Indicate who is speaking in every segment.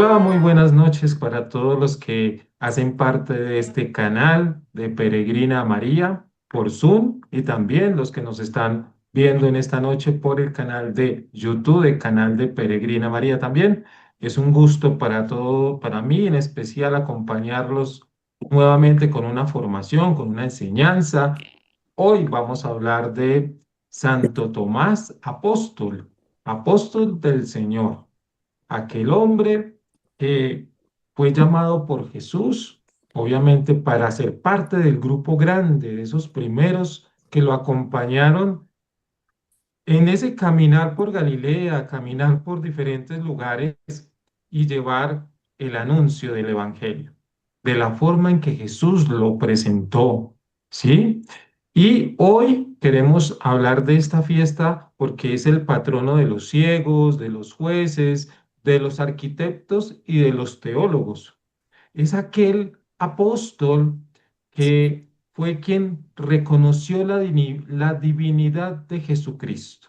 Speaker 1: Hola, muy buenas noches para todos los que hacen parte de este canal de Peregrina María por Zoom y también los que nos están viendo en esta noche por el canal de YouTube, el canal de Peregrina María también. Es un gusto para mí en especial acompañarlos nuevamente con una formación, con una enseñanza. Hoy vamos a hablar de Santo Tomás Apóstol, apóstol del Señor, aquel hombre que fue llamado por Jesús, obviamente para ser parte del grupo grande, de esos primeros que lo acompañaron en ese caminar por Galilea, caminar por diferentes lugares y llevar el anuncio del Evangelio, de la forma en que Jesús lo presentó, ¿sí? Y hoy queremos hablar de esta fiesta porque es el patrono de los ciegos, de los jueces, de los arquitectos y de los teólogos. Es aquel apóstol que fue quien reconoció la divinidad de Jesucristo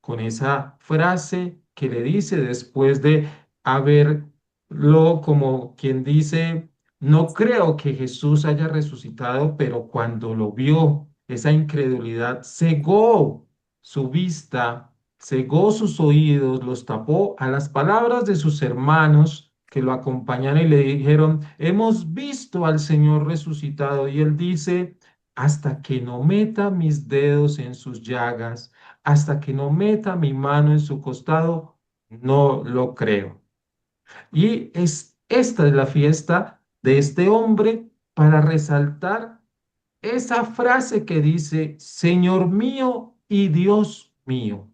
Speaker 1: con esa frase que le dice después de haberlo, como quien dice, no creo que Jesús haya resucitado, pero cuando lo vio, esa incredulidad cegó su vista, cegó sus oídos, los tapó a las palabras de sus hermanos que lo acompañaron y le dijeron, hemos visto al Señor resucitado. Y él dice, hasta que no meta mis dedos en sus llagas, hasta que no meta mi mano en su costado, no lo creo. Esta es la fiesta de este hombre para resaltar esa frase que dice, Señor mío y Dios mío.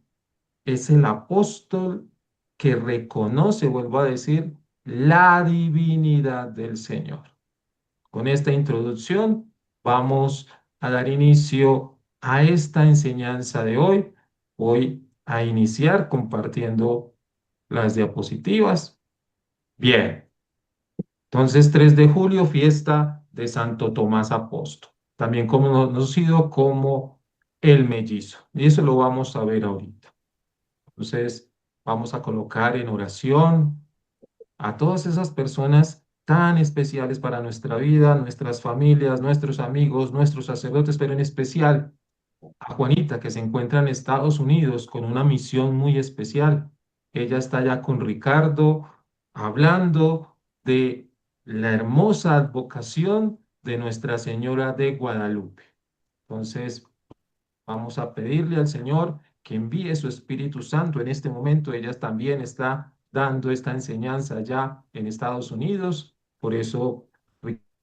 Speaker 1: Es el apóstol que reconoce, vuelvo a decir, la divinidad del Señor. Con esta introducción vamos a dar inicio a esta enseñanza de hoy. Voy a iniciar compartiendo las diapositivas. Bien, entonces 3 de julio, fiesta de Santo Tomás Apóstol, también conocido como el mellizo. Y eso lo vamos a ver ahorita. Entonces vamos a colocar en oración a todas esas personas tan especiales para nuestra vida, nuestras familias, nuestros amigos, nuestros sacerdotes, pero en especial a Juanita, que se encuentra en Estados Unidos con una misión muy especial. Ella está allá con Ricardo hablando de la hermosa advocación de Nuestra Señora de Guadalupe. Entonces, vamos a pedirle al Señor que envíe su Espíritu Santo en este momento. Ella también está dando esta enseñanza allá en Estados Unidos. Por eso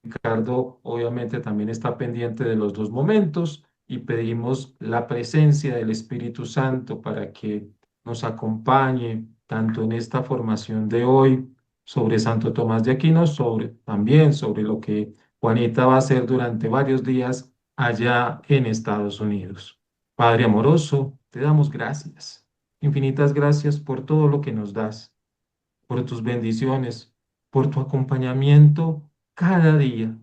Speaker 1: Ricardo obviamente también está pendiente de los dos momentos y pedimos la presencia del Espíritu Santo para que nos acompañe tanto en esta formación de hoy sobre Santo Tomás de Aquino, también sobre lo que Juanita va a hacer durante varios días allá en Estados Unidos. Padre amoroso, te damos gracias, infinitas gracias por todo lo que nos das, por tus bendiciones, por tu acompañamiento cada día.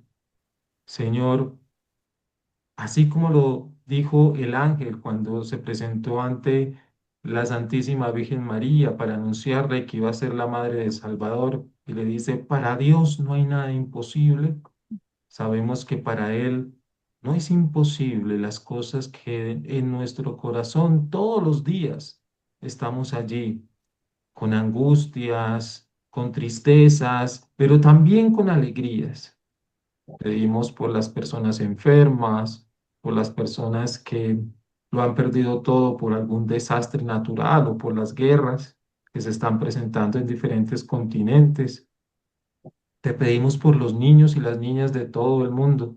Speaker 1: Señor, así como lo dijo el ángel cuando se presentó ante la Santísima Virgen María para anunciarle que iba a ser la madre del Salvador, y le dice, para Dios no hay nada imposible. Sabemos que para Él no es imposible las cosas que en nuestro corazón todos los días estamos allí con angustias, con tristezas, pero también con alegrías. Pedimos por las personas enfermas, por las personas que lo han perdido todo por algún desastre natural o por las guerras que se están presentando en diferentes continentes. Te pedimos por los niños y las niñas de todo el mundo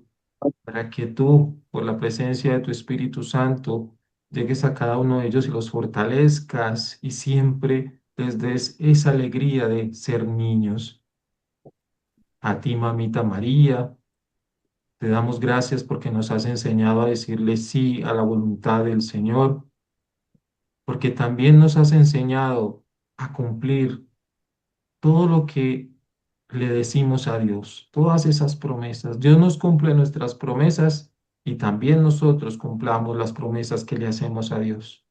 Speaker 1: para que tú, por la presencia de tu Espíritu Santo, llegues a cada uno de ellos y los fortalezcas y siempre les des esa alegría de ser niños. A ti, mamita María, te damos gracias porque nos has enseñado a decirle sí a la voluntad del Señor, porque también nos has enseñado a cumplir todo lo que le decimos a Dios, todas esas promesas. Dios nos cumple nuestras promesas y también nosotros cumplamos las promesas que le hacemos a Dios,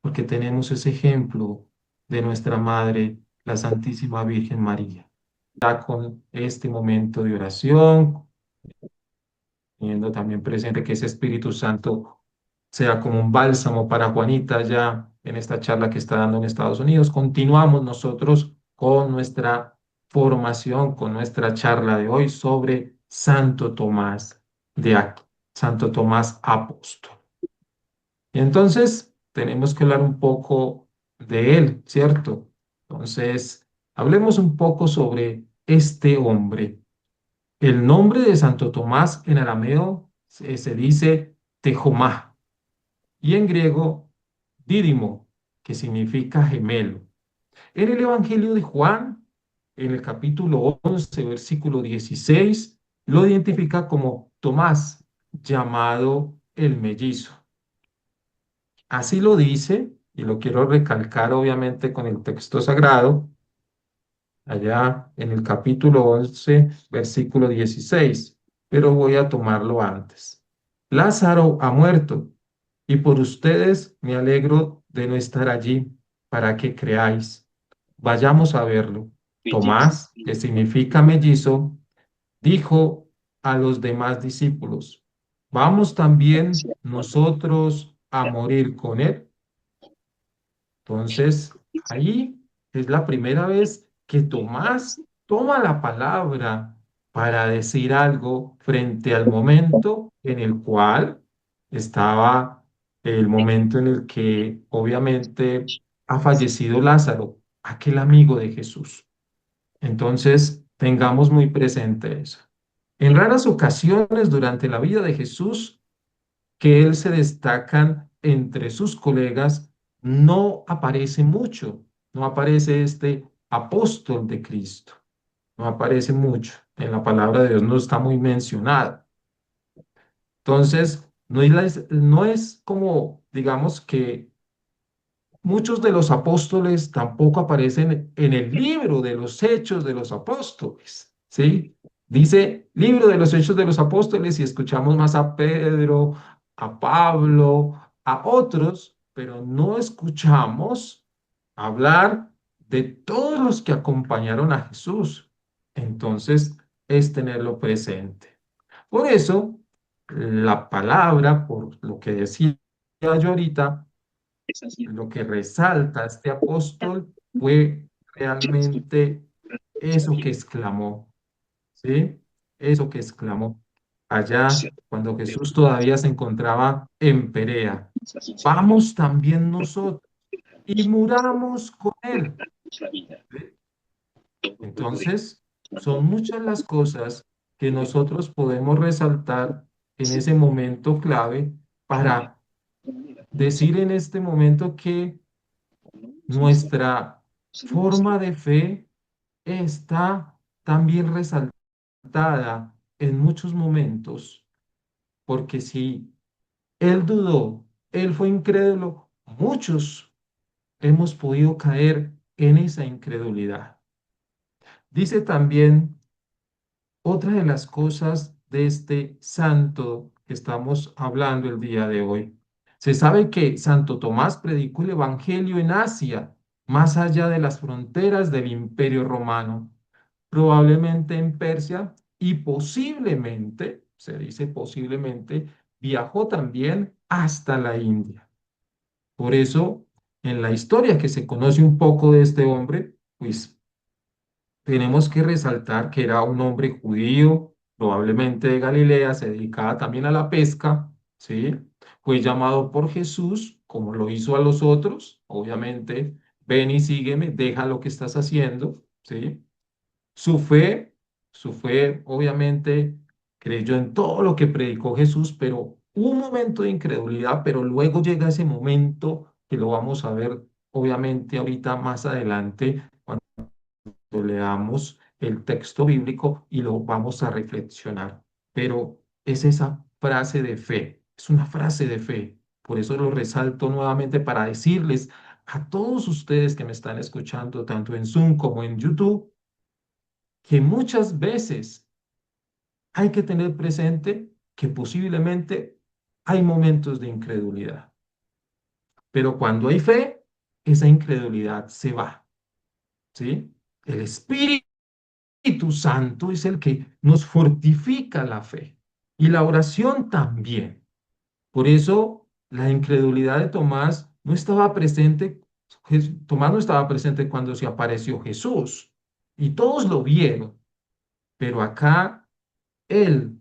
Speaker 1: porque tenemos ese ejemplo de nuestra Madre, la Santísima Virgen María. Ya con este momento de oración, teniendo también presente que ese Espíritu Santo sea como un bálsamo para Juanita ya en esta charla que está dando en Estados Unidos. Continuamos nosotros con nuestra formación, con nuestra charla de hoy sobre Santo Tomás de Aquino, Santo Tomás Apóstol. Y entonces tenemos que hablar un poco de él, ¿cierto? Entonces, hablemos un poco sobre este hombre. El nombre de Santo Tomás en arameo se dice Tejomá y en griego Dídimo, que significa gemelo. En el Evangelio de Juan, en el capítulo 11, versículo 16, lo identifica como Tomás, llamado el mellizo. Así lo dice, y lo quiero recalcar obviamente con el texto sagrado, allá en el capítulo 11, versículo 16, pero voy a tomarlo antes. Lázaro ha muerto, y por ustedes me alegro de no estar allí para que creáis. Vayamos a verlo. Tomás, que significa mellizo, dijo a los demás discípulos, ¿vamos también nosotros a morir con él? Entonces, ahí es la primera vez que Tomás toma la palabra para decir algo frente al momento en el cual estaba el momento en el que obviamente ha fallecido Lázaro, aquel amigo de Jesús. Entonces, tengamos muy presente eso. En raras ocasiones durante la vida de Jesús, que él se destacan entre sus colegas, no aparece mucho, no aparece este apóstol de Cristo, no aparece mucho. En la palabra de Dios no está muy mencionado. Entonces, no es como, digamos que muchos de los apóstoles tampoco aparecen en el libro de los Hechos de los Apóstoles, ¿sí? Dice libro de los Hechos de los Apóstoles y escuchamos más a Pedro, a Pablo, a otros, pero no escuchamos hablar de todos los que acompañaron a Jesús. Entonces, es tenerlo presente. Por eso, la palabra, por lo que decía yo ahorita, lo que resalta este apóstol fue realmente eso que exclamó, ¿sí? Eso que exclamó allá cuando Jesús todavía se encontraba en Perea. Vamos también nosotros y muramos con él. ¿Sí? Entonces, son muchas las cosas que nosotros podemos resaltar en ese momento clave para decir en este momento que nuestra forma de fe está también resaltada en muchos momentos, porque si él dudó, él fue incrédulo, muchos hemos podido caer en esa incredulidad. Dice también otra de las cosas de este santo que estamos hablando el día de hoy. Se sabe que Santo Tomás predicó el Evangelio en Asia, más allá de las fronteras del Imperio Romano, probablemente en Persia y posiblemente, se dice posiblemente, viajó también hasta la India. Por eso, en la historia que se conoce un poco de este hombre, pues tenemos que resaltar que era un hombre judío, probablemente de Galilea, se dedicaba también a la pesca, ¿sí? Fue llamado por Jesús, como lo hizo a los otros, obviamente, ven y sígueme, deja lo que estás haciendo, ¿sí? Su fe, su fe, obviamente, creyó en todo lo que predicó Jesús, pero hubo un momento de incredulidad, pero luego llega ese momento que lo vamos a ver, obviamente, ahorita más adelante leamos el texto bíblico y lo vamos a reflexionar. Pero es esa frase de fe, es una frase de fe. Por eso lo resalto nuevamente para decirles a todos ustedes que me están escuchando, tanto en Zoom como en YouTube, que muchas veces hay que tener presente que posiblemente hay momentos de incredulidad. Pero cuando hay fe, esa incredulidad se va. ¿sí? El Espíritu Santo es el que nos fortifica la fe y la oración también. Por eso la incredulidad de Tomás no estaba presente, Tomás no estaba presente cuando se apareció Jesús y todos lo vieron, pero acá él,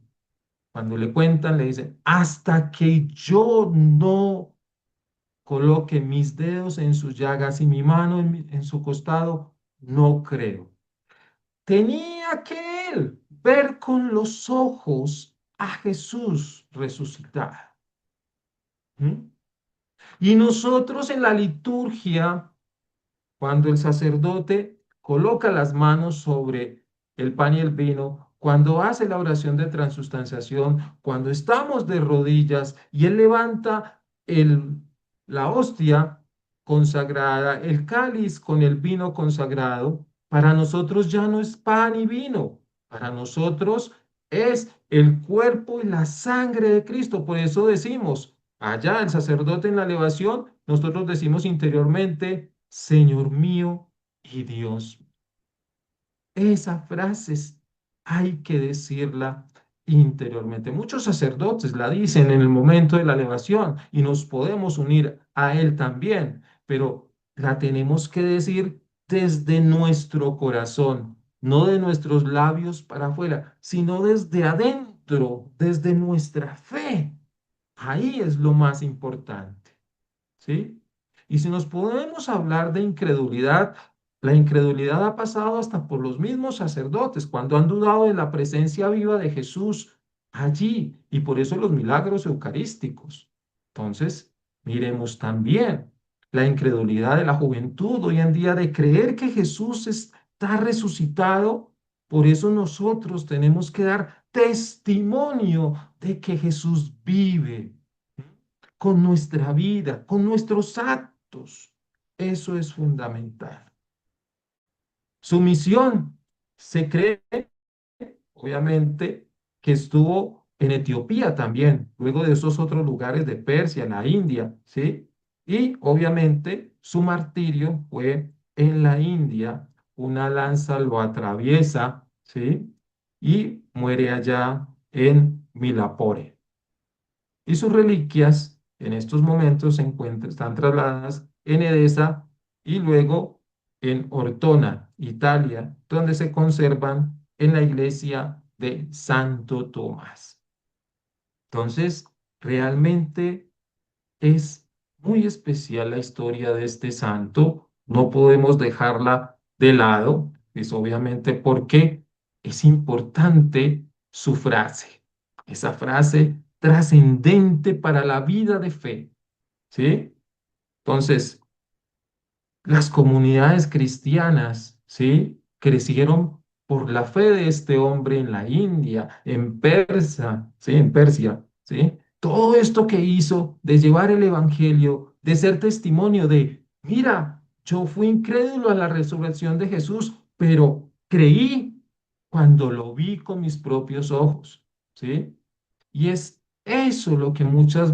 Speaker 1: cuando le cuentan, le dicen, hasta que yo no coloque mis dedos en sus llagas y mi mano en su costado, no creo. Tenía que él ver con los ojos a Jesús resucitado. ¿Mm? Y nosotros en la liturgia, cuando el sacerdote coloca las manos sobre el pan y el vino, cuando hace la oración de transustanciación, cuando estamos de rodillas y él levanta la hostia consagrada, el cáliz con el vino consagrado, para nosotros ya no es pan y vino, para nosotros es el cuerpo y la sangre de Cristo. Por eso decimos, allá el sacerdote en la elevación, nosotros decimos interiormente, Señor mío y Dios. Esa frase hay que decirla interiormente. Muchos sacerdotes la dicen en el momento de la elevación y nos podemos unir a él también, pero la tenemos que decir desde nuestro corazón, no de nuestros labios para afuera, sino desde adentro, desde nuestra fe. Ahí es lo más importante. ¿Sí? Y si nos podemos hablar de incredulidad, la incredulidad ha pasado hasta por los mismos sacerdotes cuando han dudado de la presencia viva de Jesús allí y por eso los milagros eucarísticos. Entonces, miremos también la incredulidad de la juventud hoy en día de creer que Jesús está resucitado. Por eso nosotros tenemos que dar testimonio de que Jesús vive con nuestra vida, con nuestros actos. Eso es fundamental. Su misión se cree, obviamente, que estuvo en Etiopía también, luego de esos otros lugares de Persia, la India, ¿sí? Y obviamente su martirio fue en la India, una lanza lo atraviesa, ¿sí? Y muere allá en Milapore. Y sus reliquias en estos momentos se encuentran, están trasladadas en Edesa y luego en Ortona, Italia, donde se conservan en la iglesia de Santo Tomás. Entonces, realmente es muy especial la historia de este santo. No podemos dejarla de lado, es obviamente porque es importante su frase, esa frase trascendente para la vida de fe, ¿sí? Entonces, las comunidades cristianas, ¿sí? Crecieron por la fe de este hombre en la India, en Persia, ¿sí? En Persia, ¿sí? Todo esto que hizo de llevar el evangelio, de ser testimonio de, mira, yo fui incrédulo a la resurrección de Jesús, pero creí cuando lo vi con mis propios ojos, ¿sí? Y es eso lo que muchas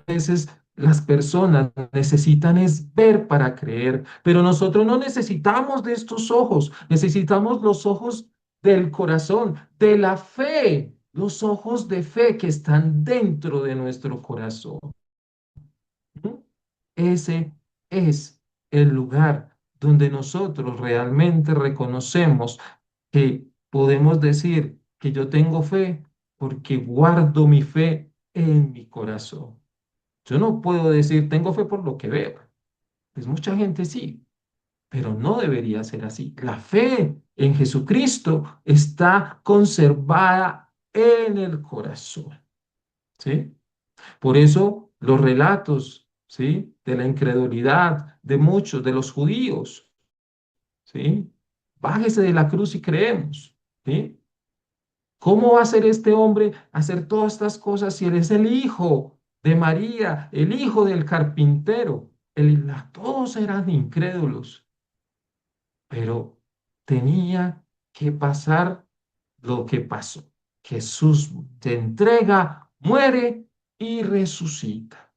Speaker 1: veces las personas necesitan es ver para creer, pero nosotros no necesitamos de estos ojos, necesitamos los ojos del corazón, de la fe, los ojos de fe que están dentro de nuestro corazón. ¿Mm? Ese es el lugar donde nosotros realmente reconocemos que podemos decir que yo tengo fe porque guardo mi fe en mi corazón. Yo no puedo decir tengo fe por lo que veo. Pues mucha gente sí, pero no debería ser así. La fe en Jesucristo está conservada en el corazón, ¿sí? Por eso los relatos, ¿sí? De la incredulidad de muchos, de los judíos, ¿sí? Bájese de la cruz y creemos, ¿sí? ¿Cómo va a ser este hombre hacer todas estas cosas si él es el hijo de María, el hijo del carpintero? Todos eran incrédulos, pero tenía que pasar lo que pasó. Jesús se entrega, muere y resucita.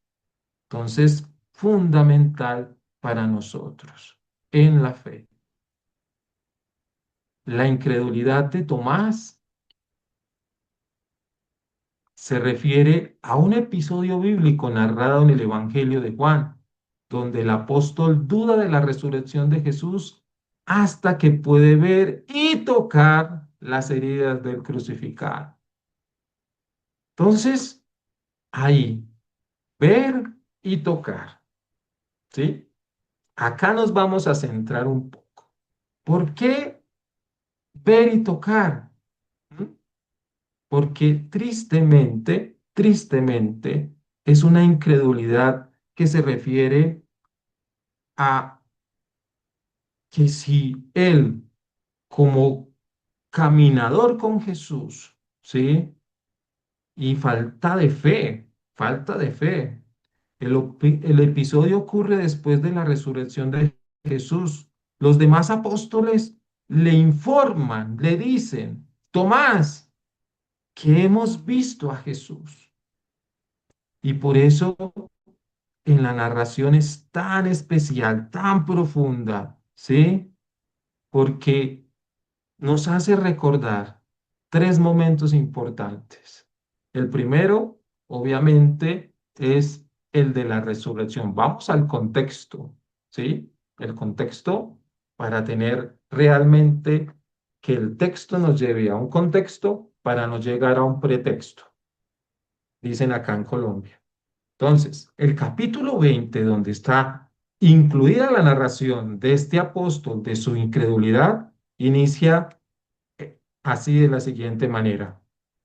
Speaker 1: Entonces, fundamental para nosotros en la fe. La incredulidad de Tomás se refiere a un episodio bíblico narrado en el Evangelio de Juan, donde el apóstol duda de la resurrección de Jesús hasta que puede ver y tocar las heridas del crucificado. Entonces, ahí, ver y tocar, ¿sí? Acá nos vamos a centrar un poco. ¿Por qué ver y tocar? ¿Mm? Porque tristemente, es una incredulidad que se refiere a que si él, como caminador con Jesús, ¿sí? Y falta de fe. El episodio ocurre después de la resurrección de Jesús. Los demás apóstoles le informan, le dicen, Tomás, que hemos visto a Jesús. Y por eso en la narración es tan especial, tan profunda, ¿sí? Porque nos hace recordar tres momentos importantes. El primero, obviamente, es el de la resurrección. Vamos al contexto, ¿sí? El contexto para tener realmente que el texto nos lleve a un contexto para no llegar a un pretexto, dicen acá en Colombia. Entonces, el capítulo 20, donde está incluida la narración de este apóstol, de su incredulidad, inicia así de la siguiente manera.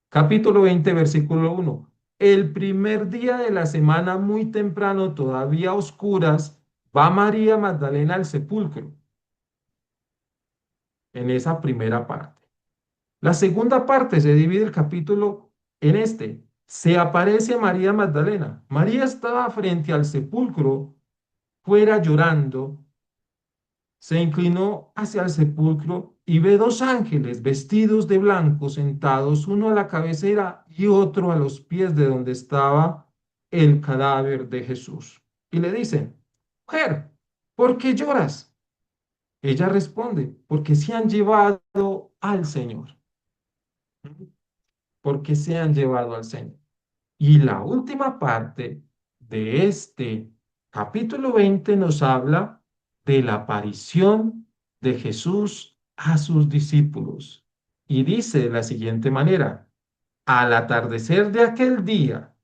Speaker 1: Capítulo 20, versículo 1. El primer día de la semana, muy temprano, todavía a oscuras, va María Magdalena al sepulcro, en esa primera parte. La segunda parte se divide el capítulo en este. Se aparece María Magdalena. María estaba frente al sepulcro, fuera llorando, se inclinó hacia el sepulcro y ve dos ángeles vestidos de blanco sentados, uno a la cabecera y otro a los pies de donde estaba el cadáver de Jesús. Y le dicen, mujer, ¿por qué lloras? Ella responde, porque se han llevado al Señor, porque se han llevado al Señor. Y la última parte de este capítulo 20 nos habla de la aparición de Jesús a sus discípulos. Y dice de la siguiente manera, al atardecer de aquel día,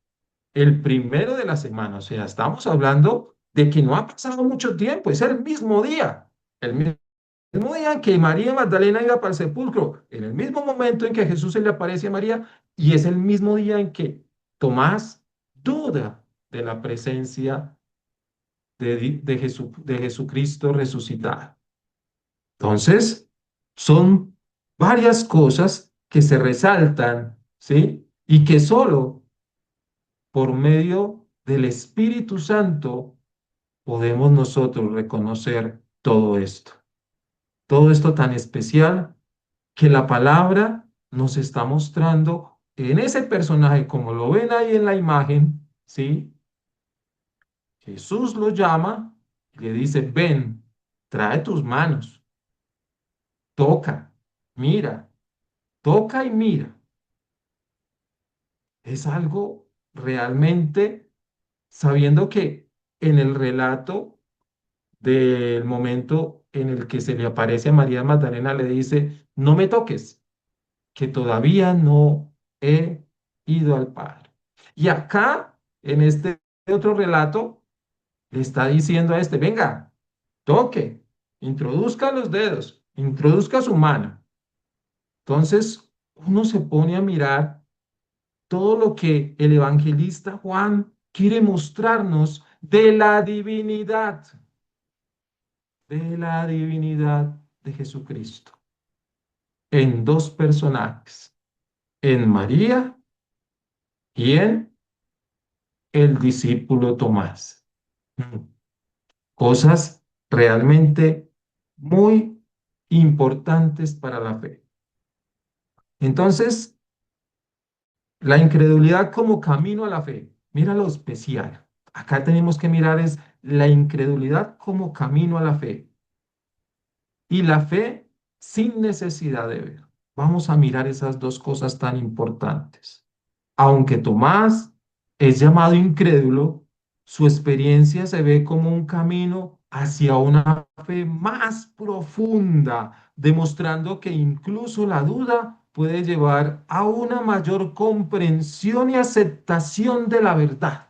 Speaker 1: el primero de la semana, o sea, estamos hablando de que no ha pasado mucho tiempo, es el mismo día, el mismo día en que María Magdalena iba para el sepulcro, en el mismo momento en que Jesús se le aparece a María, y es el mismo día en que Tomás duda de la presencia de Jesucristo resucitado. Entonces, son varias cosas que se resaltan, ¿sí? Y que solo por medio del Espíritu Santo podemos nosotros reconocer todo esto tan especial que la palabra nos está mostrando en ese personaje, como lo ven ahí en la imagen, ¿sí? Jesús lo llama y le dice, ven, trae tus manos, toca, mira, toca y mira. Es algo realmente sabiendo que en el relato del momento en el que se le aparece a María Magdalena, le dice, no me toques, que todavía no he ido al Padre. Y acá, en este otro relato, le está diciendo a este, venga, toque, introduzca los dedos, introduzca su mano. Entonces, uno se pone a mirar todo lo que el evangelista Juan quiere mostrarnos de la divinidad de Jesucristo, en dos personajes, en María y en el discípulo Tomás. Mm. Cosas realmente muy importantes para la fe. Entonces, la incredulidad como camino a la fe. Mira lo especial. Acá tenemos que mirar es la incredulidad como camino a la fe. Y la fe sin necesidad de ver. Vamos a mirar esas dos cosas tan importantes. Aunque Tomás es llamado incrédulo, su experiencia se ve como un camino hacia una fe más profunda, demostrando que incluso la duda puede llevar a una mayor comprensión y aceptación de la verdad.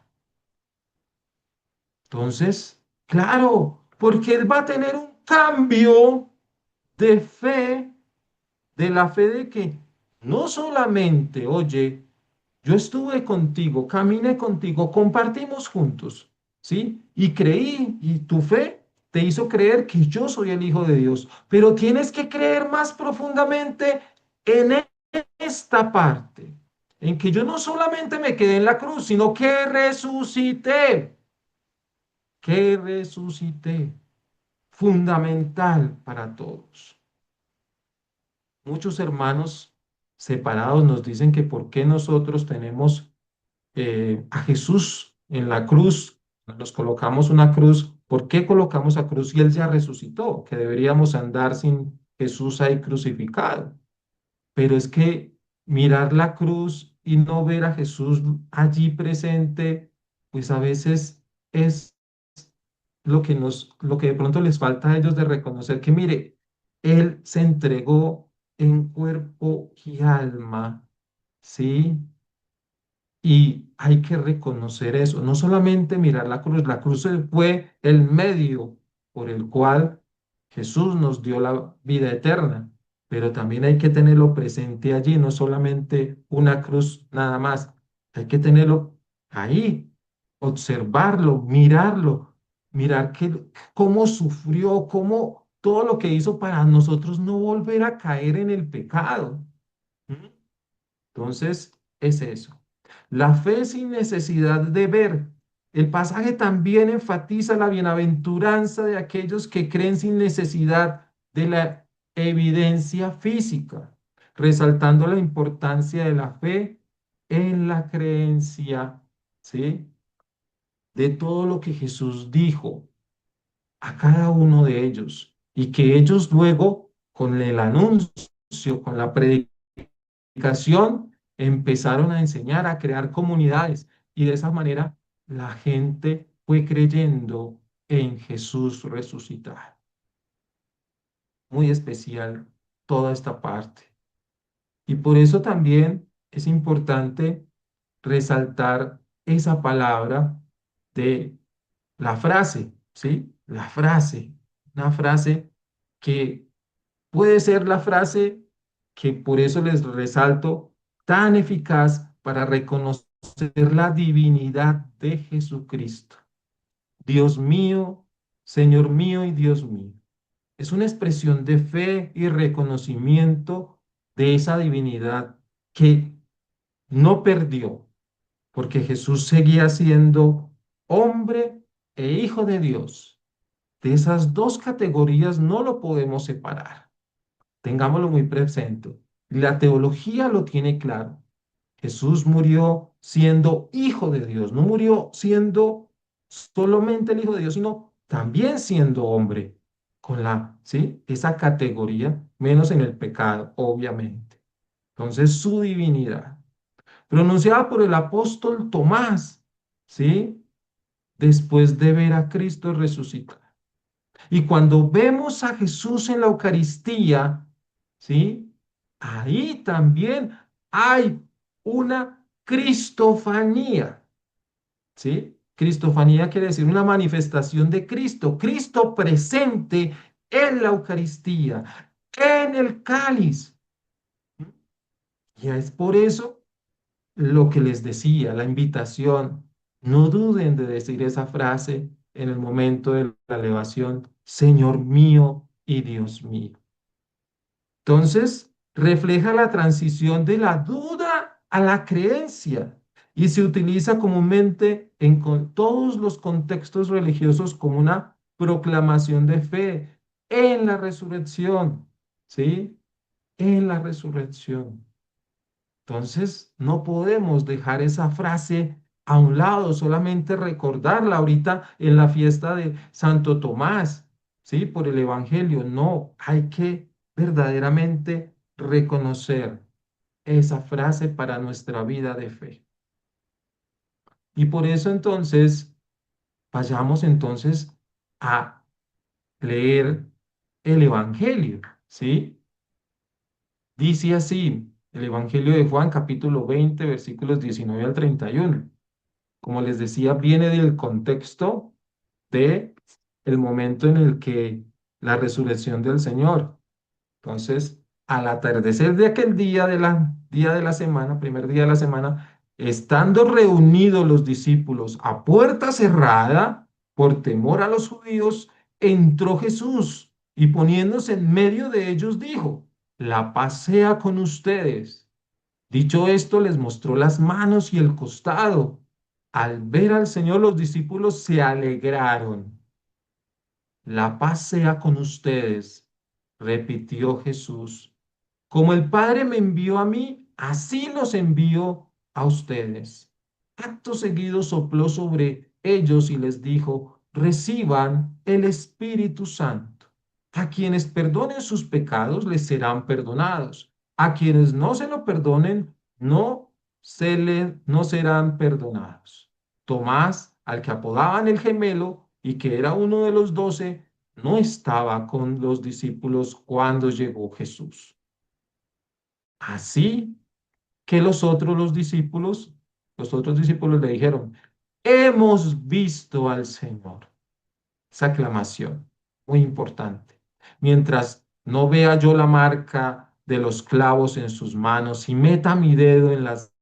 Speaker 1: Entonces, claro, porque él va a tener un cambio de fe, de la fe de que no solamente, oye, yo estuve contigo, caminé contigo, compartimos juntos, ¿sí? Y creí, y tu fe te hizo creer que yo soy el Hijo de Dios, pero tienes que creer más profundamente en esta parte, en que yo no solamente me quedé en la cruz, sino que resucité, fundamental para todos. Muchos hermanos separados nos dicen que por qué nosotros tenemos a Jesús en la cruz, nos colocamos una cruz, ¿por qué colocamos a cruz si Él ya resucitó? Que deberíamos andar sin Jesús ahí crucificado. Pero es que mirar la cruz y no ver a Jesús allí presente, pues a veces es lo que de pronto les falta a ellos de reconocer que, mire, Él se entregó en cuerpo y alma, ¿sí? Y hay que reconocer eso, no solamente mirar la cruz fue el medio por el cual Jesús nos dio la vida eterna, pero también hay que tenerlo presente allí, no solamente una cruz nada más, hay que tenerlo ahí, observarlo, mirar cómo sufrió, cómo todo lo que hizo para nosotros no volver a caer en el pecado. ¿Mm? Entonces, es eso. La fe sin necesidad de ver. El pasaje también enfatiza la bienaventuranza de aquellos que creen sin necesidad de la evidencia física, resaltando la importancia de la fe en la creencia, ¿sí? De todo lo que Jesús dijo a cada uno de ellos y que ellos luego, con el anuncio, con la predicación, empezaron a enseñar, a crear comunidades y de esa manera la gente fue creyendo en Jesús resucitado. Muy especial toda esta parte. Y por eso también es importante resaltar esa palabra de la frase, ¿sí? La frase, una frase que puede ser la frase que por eso les resalto, tan eficaz para reconocer la divinidad de Jesucristo. Dios mío, Señor mío y Dios mío. Es una expresión de fe y reconocimiento de esa divinidad que no perdió, porque Jesús seguía siendo hombre e hijo de Dios. De esas dos categorías no lo podemos separar. Tengámoslo muy presente. La teología lo tiene claro. Jesús murió siendo hijo de Dios, no murió siendo solamente el hijo de Dios, sino también siendo hombre, con ¿sí? Esa categoría, menos en el pecado, obviamente. Entonces, su divinidad, pronunciada por el apóstol Tomás, ¿sí? Después de ver a Cristo resucitar. Y cuando vemos a Jesús en la Eucaristía, ¿sí? Ahí también hay una cristofanía, ¿sí? Cristofanía quiere decir una manifestación de Cristo, Cristo presente en la Eucaristía, en el cáliz. Y es por eso lo que les decía, la invitación. No duden de decir esa frase en el momento de la elevación, Señor mío y Dios mío. Entonces, refleja la transición de la duda a la creencia y se utiliza comúnmente en todos los contextos religiosos como una proclamación de fe en la resurrección, ¿sí? En la resurrección. Entonces, no podemos dejar esa frase a un lado, solamente recordarla ahorita en la fiesta de Santo Tomás, ¿sí? Por el Evangelio. No, hay que verdaderamente reconocer esa frase para nuestra vida de fe. Y por eso entonces, vayamos entonces a leer el Evangelio, ¿sí? Dice así, el Evangelio de Juan, capítulo 20, versículos 19 al 31. Como les decía, viene del contexto de el momento en el que la resurrección del Señor. Entonces, al atardecer de aquel día de la semana, primer día de la semana, estando reunidos los discípulos a puerta cerrada, por temor a los judíos, entró Jesús y poniéndose en medio de ellos dijo, la paz sea con ustedes. Dicho esto, les mostró las manos y el costado. Al ver al Señor, los discípulos se alegraron. La paz sea con ustedes, repitió Jesús. Como el Padre me envió a mí, así los envío a ustedes. Acto seguido sopló sobre ellos y les dijo, reciban el Espíritu Santo. A quienes perdonen sus pecados les serán perdonados. A quienes no se lo perdonen, no serán perdonados. Tomás, al que apodaban el gemelo y que era uno de los 12, no estaba con los discípulos cuando llegó Jesús. Así que los otros discípulos le dijeron, hemos visto al Señor. Esa aclamación, muy importante. Mientras no vea yo la marca de los clavos en sus manos y meta mi dedo en las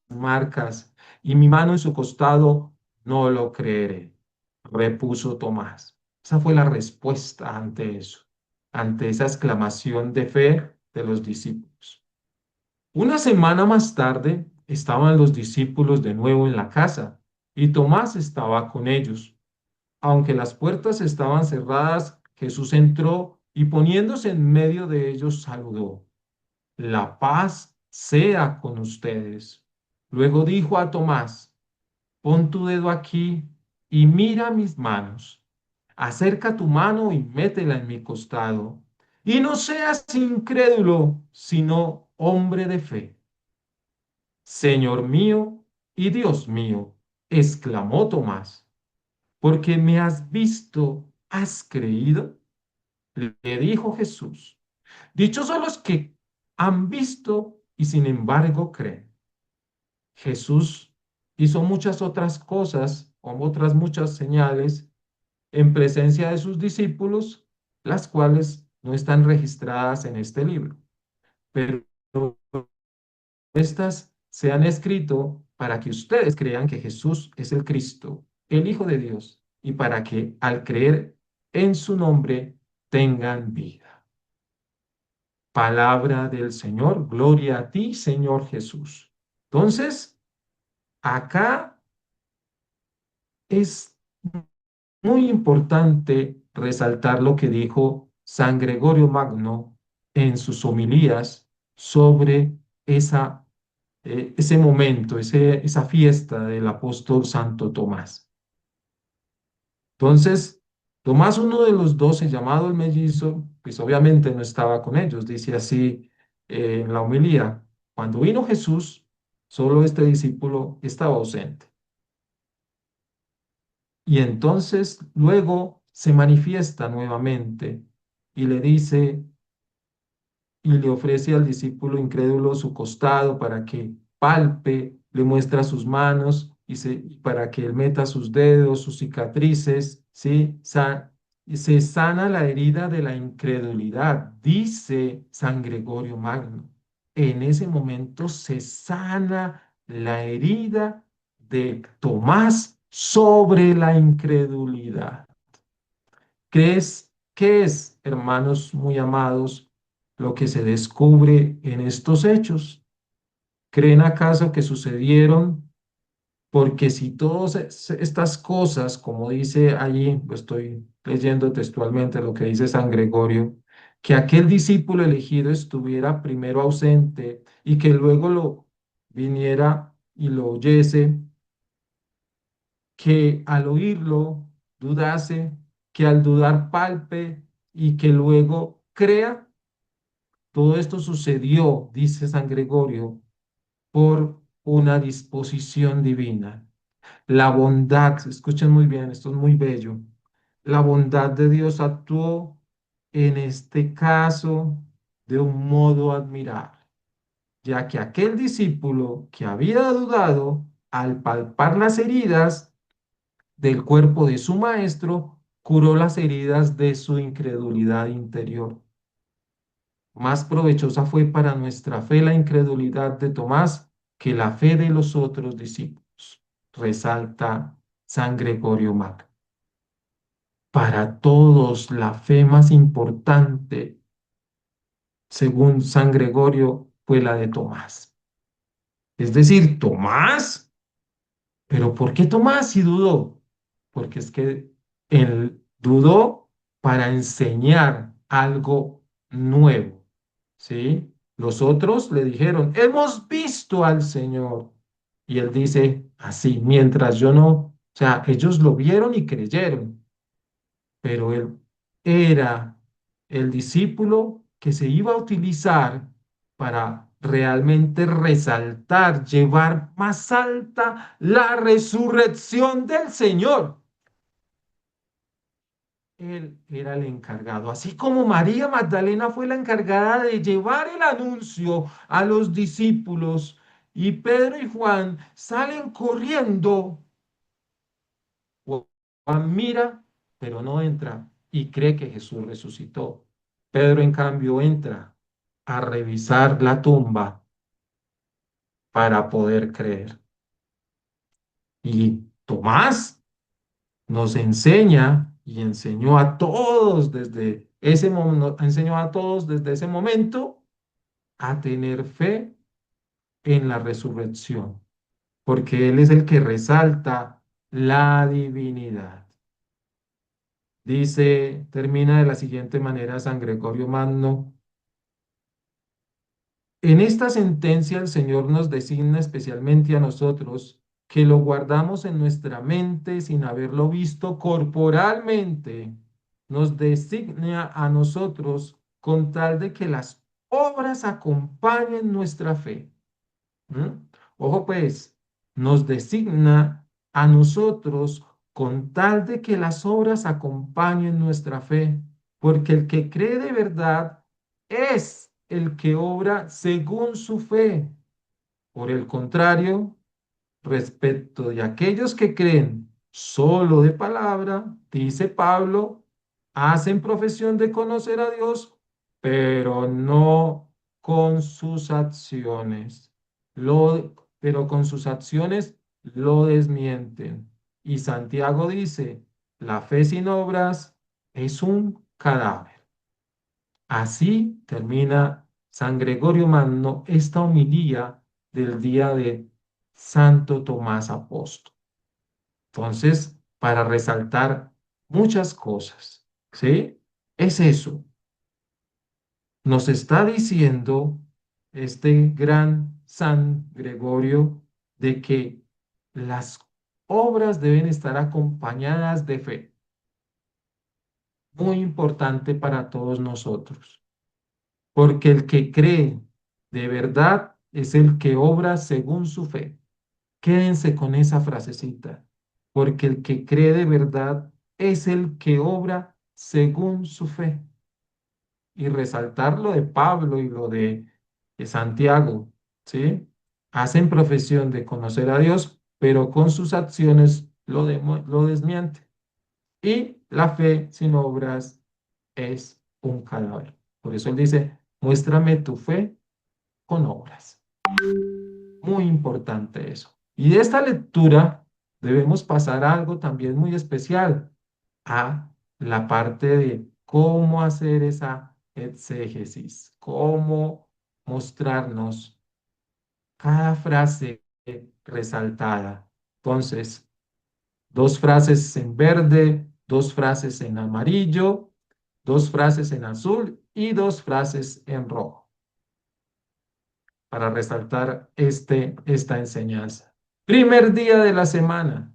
Speaker 1: marcas y mi mano en su costado, no lo creeré, repuso Tomás. Esa fue la respuesta ante eso, ante esa exclamación de fe de los discípulos. Una semana más tarde estaban los discípulos de nuevo en la casa y Tomás estaba con ellos. Aunque las puertas estaban cerradas, Jesús entró y poniéndose en medio de ellos saludó. La paz sea con ustedes. Luego dijo a Tomás, pon tu dedo aquí y mira mis manos. Acerca tu mano y métela en mi costado. Y no seas incrédulo, sino hombre de fe. Señor mío y Dios mío, exclamó Tomás, porque me has visto, has creído. Le dijo Jesús, dichosos los que han visto y sin embargo creen. Jesús hizo muchas otras cosas, como otras muchas señales, en presencia de sus discípulos, las cuales no están registradas en este libro. Pero estas se han escrito para que ustedes crean que Jesús es el Cristo, el Hijo de Dios, y para que al creer en su nombre tengan vida. Palabra del Señor, gloria a ti, Señor Jesús. Entonces, acá es muy importante resaltar lo que dijo San Gregorio Magno en sus homilías sobre ese momento, esa fiesta del apóstol Santo Tomás. Entonces, Tomás, uno de los 12, llamado el mellizo, pues obviamente no estaba con ellos, dice así en la homilía. Cuando vino Jesús, solo este discípulo estaba ausente. Y entonces luego se manifiesta nuevamente y le dice y le ofrece al discípulo incrédulo su costado para que palpe, le muestra sus manos para que él meta sus dedos, sus cicatrices, ¿sí? Y se sana la herida de la incredulidad, dice San Gregorio Magno. En ese momento se sana la herida de Tomás sobre la incredulidad. ¿Qué es, hermanos muy amados, lo que se descubre en estos hechos? ¿Creen acaso que sucedieron? Porque si todas estas cosas, como dice allí, lo estoy leyendo textualmente lo que dice San Gregorio, que aquel discípulo elegido estuviera primero ausente y que luego lo viniera y lo oyese, que al oírlo dudase, que al dudar palpe y que luego crea. todo esto sucedió, dice San Gregorio, por una disposición divina. La bondad, escuchen muy bien, esto es muy bello. La bondad de Dios actuó en este caso de un modo admirable, ya que aquel discípulo que había dudado, al palpar las heridas del cuerpo de su maestro, curó las heridas de su incredulidad interior. Más provechosa fue para nuestra fe la incredulidad de Tomás que la fe de los otros discípulos, resalta San Gregorio Magno. Para todos, la fe más importante, según San Gregorio, fue la de Tomás. Es decir, Tomás, pero ¿por qué Tomás si dudó? Porque es que él dudó para enseñar algo nuevo, ¿sí? Los otros le dijeron, hemos visto al Señor. Y él dice, así, mientras yo no, o sea, ellos lo vieron y creyeron, pero él era el discípulo que se iba a utilizar para realmente resaltar, llevar más alta la resurrección del Señor. Él era el encargado, así como María Magdalena fue la encargada de llevar el anuncio a los discípulos y Pedro y Juan salen corriendo. Juan mira, pero no entra y cree que Jesús resucitó. Pedro, en cambio, entra a revisar la tumba para poder creer. Y Tomás nos enseña y enseñó a todos desde ese momento, enseñó a todos desde ese momento a tener fe en la resurrección, porque Él es el que resalta la divinidad. Dice, termina de la siguiente manera San Gregorio Magno. En esta sentencia el Señor nos designa especialmente a nosotros, que lo guardamos en nuestra mente sin haberlo visto corporalmente. Nos designa a nosotros con tal de que las obras acompañen nuestra fe. ¿Mm? Ojo pues, nos designa a nosotros con tal de que las obras acompañen nuestra fe, porque el que cree de verdad es el que obra según su fe. Por el contrario, respecto de aquellos que creen solo de palabra, dice Pablo, hacen profesión de conocer a Dios, pero no con sus acciones. Pero con sus acciones lo desmienten. Y Santiago dice, la fe sin obras es un cadáver. Así termina San Gregorio Magno esta homilía del día de Santo Tomás Apóstol. Entonces, para resaltar muchas cosas, ¿sí? Es eso. Nos está diciendo este gran San Gregorio de que las obras deben estar acompañadas de fe. Muy importante para todos nosotros. Porque el que cree de verdad es el que obra según su fe. Quédense con esa frasecita, porque el que cree de verdad es el que obra según su fe. Y resaltar lo de Pablo y lo de Santiago, ¿sí? Hacen profesión de conocer a Dios, pero con sus acciones lo desmienten. Y la fe sin obras es un cadáver. Por eso él dice, muéstrame tu fe con obras. Muy importante eso. Y de esta lectura debemos pasar a algo también muy especial, a la parte de cómo hacer esa exégesis, cómo mostrarnos cada frase resaltada. Entonces, dos frases en verde, dos frases en amarillo, dos frases en azul y dos frases en rojo, para resaltar esta enseñanza. Primer día de la semana.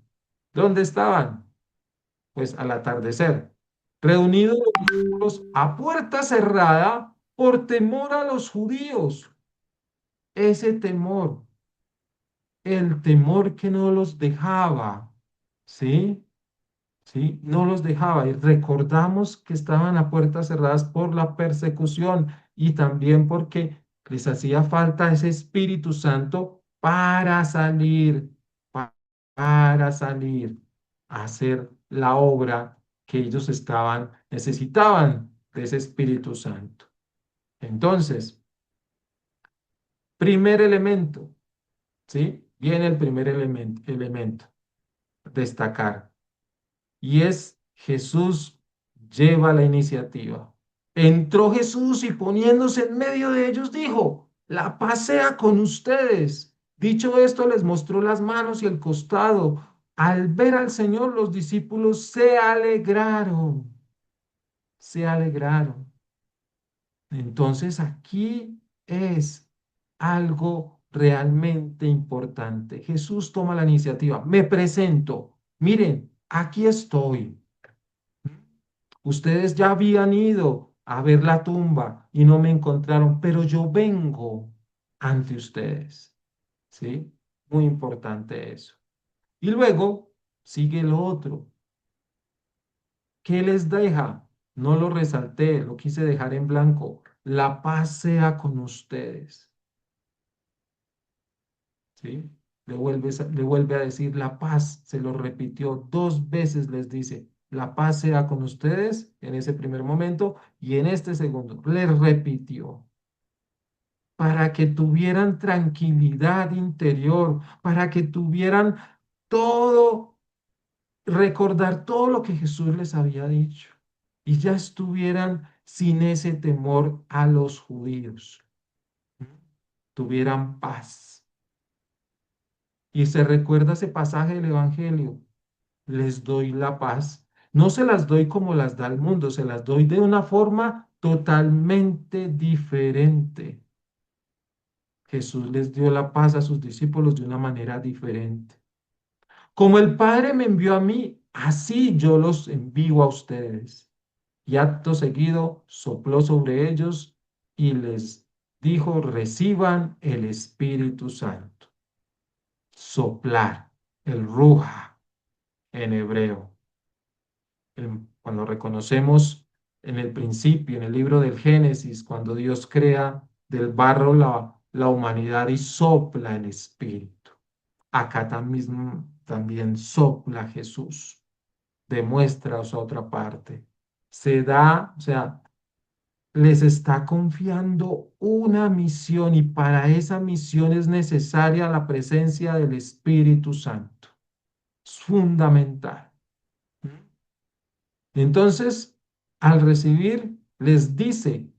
Speaker 1: ¿Dónde estaban? Pues al atardecer, reunidos los discípulos a puerta cerrada por temor a los judíos. Ese temor, el temor que no los dejaba, ¿sí? ¿Sí? No los dejaba. Y recordamos que estaban a puertas cerradas por la persecución y también porque les hacía falta ese Espíritu Santo para salir, para salir a hacer la obra que ellos necesitaban de ese Espíritu Santo. Entonces, primer elemento, ¿sí? Viene el primer elemento, destacar. Y es Jesús lleva la iniciativa. Entró Jesús y poniéndose en medio de ellos dijo, la paz sea con ustedes. Dicho esto, les mostró las manos y el costado. Al ver al Señor, los discípulos se alegraron. Entonces aquí es algo realmente importante. Jesús toma la iniciativa. Me presento. Miren, aquí estoy. Ustedes ya habían ido a ver la tumba y no me encontraron, pero yo vengo ante ustedes. ¿Sí? Muy importante eso. Y luego sigue lo otro. ¿Qué les deja? No lo resalté, lo quise dejar en blanco. La paz sea con ustedes. ¿Sí? Le vuelve a decir la paz, se lo repitió 2 veces, les dice, la paz sea con ustedes en ese primer momento y en este segundo, les repitió, para que tuvieran tranquilidad interior, para que tuvieran todo, recordar todo lo que Jesús les había dicho y ya estuvieran sin ese temor a los judíos, tuvieran paz. Y se recuerda ese pasaje del Evangelio. Les doy la paz. No se las doy como las da el mundo, se las doy de una forma totalmente diferente. Jesús les dio la paz a sus discípulos de una manera diferente. Como el Padre me envió a mí, así yo los envío a ustedes. Y acto seguido sopló sobre ellos y les dijo, reciban el Espíritu Santo. Soplar, el ruja en hebreo. Cuando reconocemos en el principio, en el libro del Génesis, cuando Dios crea del barro la humanidad y sopla el Espíritu. Acá también sopla Jesús, demuestra esa otra parte. Se da, o sea, les está confiando una misión y para esa misión es necesaria la presencia del Espíritu Santo. Es fundamental. Entonces, al recibir, les dice,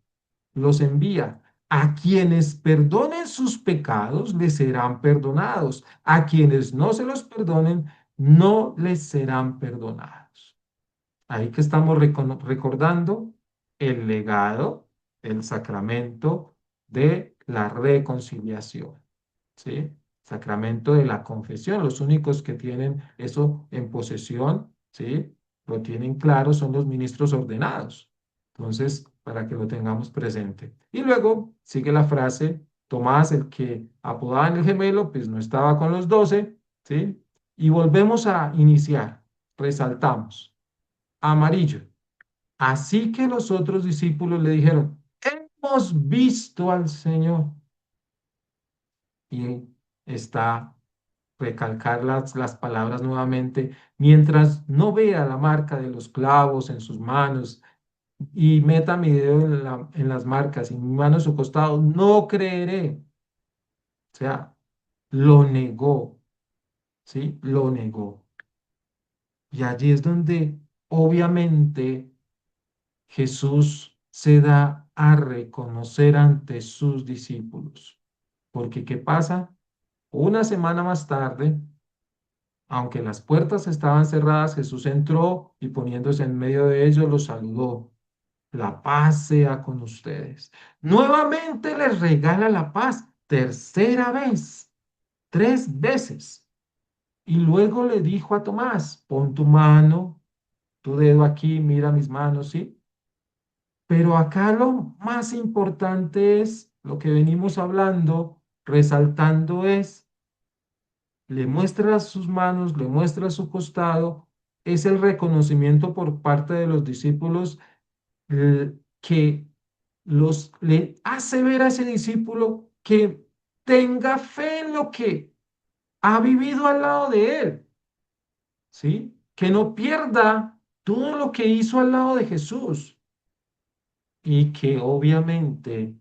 Speaker 1: los envía. A quienes perdonen sus pecados, les serán perdonados. A quienes no se los perdonen, no les serán perdonados. Ahí que estamos recordando el legado, el sacramento de la reconciliación. ¿Sí? Sacramento de la confesión. Los únicos que tienen eso en posesión, ¿sí? Lo tienen claro, son los ministros ordenados. Entonces, para que lo tengamos presente. Y luego sigue la frase, Tomás, el que apodaban el gemelo, pues no estaba con los 12, ¿sí? Y volvemos a iniciar, resaltamos, amarillo. Así que los otros discípulos le dijeron, hemos visto al Señor. Y está recalcar las palabras nuevamente, mientras no vea la marca de los clavos en sus manos y meta mi dedo en las marcas y mi mano en su costado, no creeré. O sea, lo negó, ¿sí? Lo negó. Y allí es donde obviamente Jesús se da a reconocer ante sus discípulos. Porque ¿qué pasa? Una semana más tarde, aunque las puertas estaban cerradas, Jesús entró y poniéndose en medio de ellos los saludó. La paz sea con ustedes. Nuevamente les regala la paz, tercera vez, 3 veces. Y luego le dijo a Tomás, pon tu mano, tu dedo aquí, mira mis manos, ¿sí? Pero acá lo más importante es lo que venimos hablando, resaltando es, le muestra sus manos, le muestra su costado, es el reconocimiento por parte de los discípulos que le hace ver a ese discípulo que tenga fe en lo que ha vivido al lado de él, ¿sí? Que no pierda todo lo que hizo al lado de Jesús y que obviamente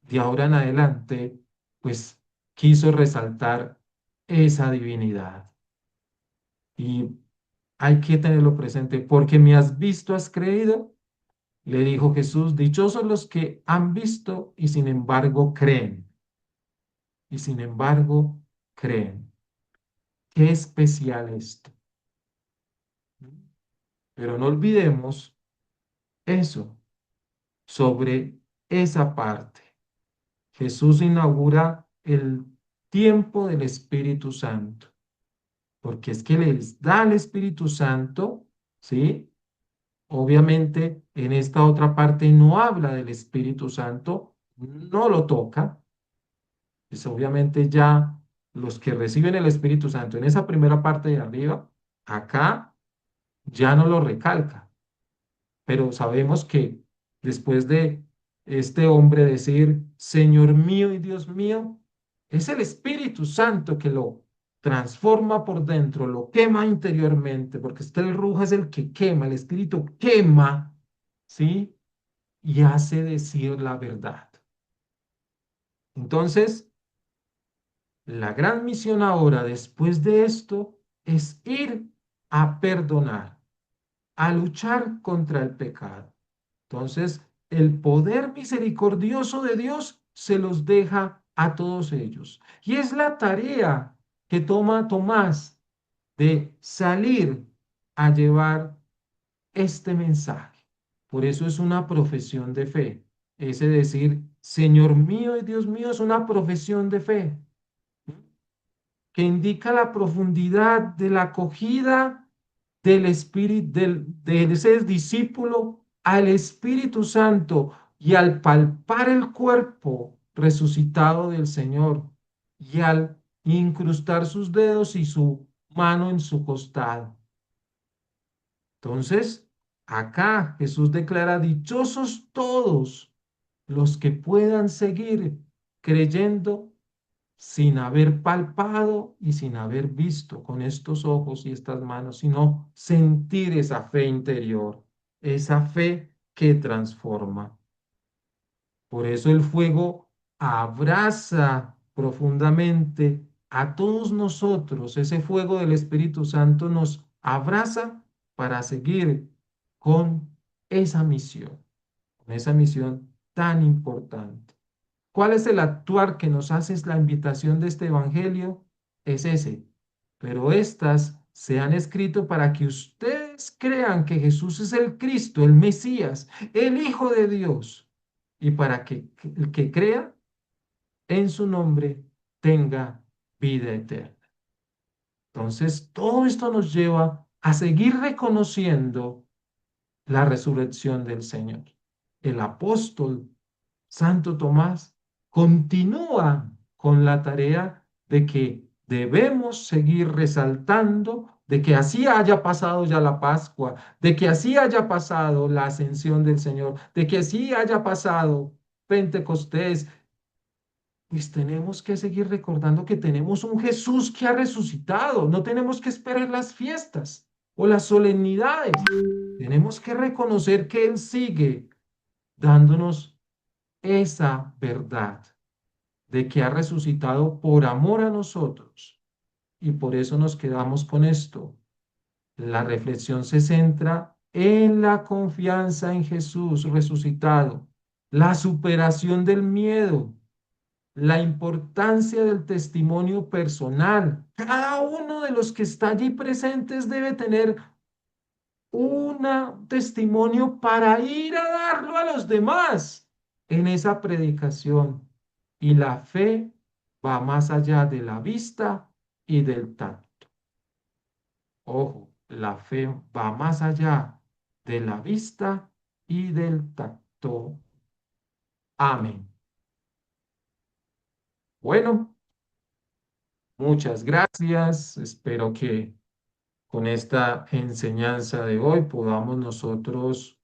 Speaker 1: de ahora en adelante, pues quiso resaltar esa divinidad. Y hay que tenerlo presente, porque me has visto, has creído, le dijo Jesús, dichosos los que han visto y sin embargo creen, y sin embargo creen. Qué especial esto. Pero no olvidemos eso, sobre esa parte. Jesús inaugura el tiempo del Espíritu Santo, porque es que les da el Espíritu Santo, ¿sí? Obviamente en esta otra parte no habla del Espíritu Santo, no lo toca, pues obviamente ya los que reciben el Espíritu Santo en esa primera parte de arriba, acá ya no lo recalca. Pero sabemos que después de este hombre decir, Señor mío y Dios mío, es el Espíritu Santo que lo transforma por dentro, lo quema interiormente, porque este el ruja es el que quema, el Espíritu quema, ¿sí? Y hace decir la verdad. Entonces, la gran misión ahora, después de esto, es ir a perdonar, a luchar contra el pecado. Entonces, el poder misericordioso de Dios se los deja a todos ellos. Y es la tarea que toma Tomás de salir a llevar este mensaje. Por eso es una profesión de fe. Ese decir, Señor mío y Dios mío, es una profesión de fe que indica la profundidad de la acogida del espíritu, de ese discípulo al Espíritu Santo y al palpar el cuerpo resucitado del Señor y al incrustar sus dedos y su mano en su costado. Entonces, acá Jesús declara, dichosos todos los que puedan seguir creyendo sin haber palpado y sin haber visto con estos ojos y estas manos, sino sentir esa fe interior, esa fe que transforma. Por eso el fuego abraza profundamente a todos nosotros, ese fuego del Espíritu Santo nos abraza para seguir con con esa misión tan importante. ¿Cuál es el actuar que nos hace la invitación de este evangelio? Es ese. Pero estas se han escrito para que ustedes crean que Jesús es el Cristo, el Mesías, el Hijo de Dios, y para que el que crea en su nombre tenga vida eterna. Entonces, todo esto nos lleva a seguir reconociendo la resurrección del Señor. El apóstol Santo Tomás continúa con la tarea de que debemos seguir resaltando de que así haya pasado ya la Pascua, de que así haya pasado la ascensión del Señor, de que así haya pasado Pentecostés, pues tenemos que seguir recordando que tenemos un Jesús que ha resucitado. No tenemos que esperar las fiestas o las solemnidades. Tenemos que reconocer que Él sigue dándonos esa verdad de que ha resucitado por amor a nosotros. Y por eso nos quedamos con esto. La reflexión se centra en la confianza en Jesús resucitado, la superación del miedo, la importancia del testimonio personal. Cada uno de los que está allí presentes debe tener un testimonio para ir a darlo a los demás en esa predicación. Y la fe va más allá de la vista y del tacto. Ojo, la fe va más allá de la vista y del tacto. Amén. Bueno, muchas gracias. Espero que con esta enseñanza de hoy podamos nosotros